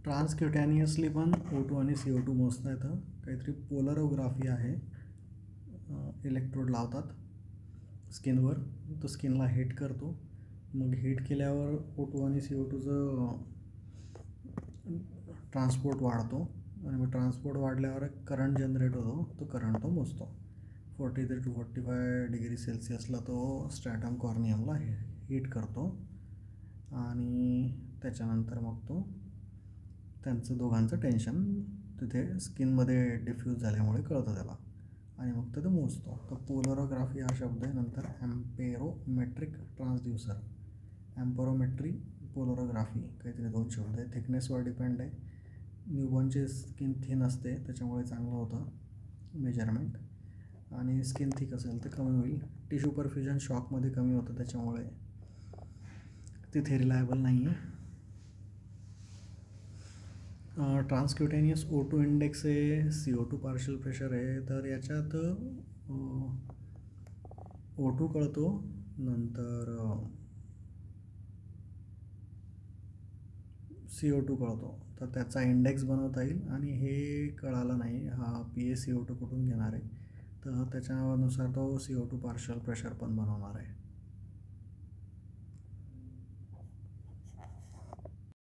ट्रान्सक्युटॅनियसली पण O2 आणि CO2 मोजता येतं. काहीतरी पोलरोग्राफी आहे. इलेक्ट्रोड लावतात स्किनवर, तो स्किनला हीट करतो. मग हीट केल्यावर O2 आणि CO2चं ट्रान्सपोर्ट वाढतो आणि मग ट्रान्सपोर्ट वाढल्यावर करंट जनरेट होतो. तो करंट तो मोजतो. 43 to 45 डिग्री सेल्सिअसला तो स्ट्रॅटम कॉर्नियमला हीट करतो आणि त्याच्यानंतर मग तो त्यांचं दोघांचं टेन्शन तिथे स्किनमध्ये डिफ्यूज झाल्यामुळे कळतं त्याला आणि मग तो मोजतो. तर पोलरोग्राफी हा शब्द आहे. नंतर ॲम्पेरोमेट्रिक ट्रान्सड्यूसर, ॲम्पेरोमेट्री, पोलरोग्राफी काहीतरी 2 शब्द आहे. थिकनेसवर डिपेंड आहे. न्यूबॉर्नची स्किन थिन असते त्याच्यामुळे चांगलं होतं मेजरमेंट, आणि स्किन थिक असेल तर कमी होईल. टिश्यू परफ्युजन शॉकमध्ये कमी होतं त्याच्यामुळे तिथे रिलायबल नाही आहे. ट्रान्सक्युटेनियस O2 इंडेक्स आहे, CO2 पार्शियल प्रेशर आहे. तर याच्यात O2 कळतो, नंतर CO2 कळतो. तर त्याचा इंडेक्स बनवता येईल आणि हे कळालं नाही हा PaCO2 कुठून घेणार आहे, तर त्याच्यानुसार तो CO2 पार्शियल प्रेशर पण बनवणार आहे.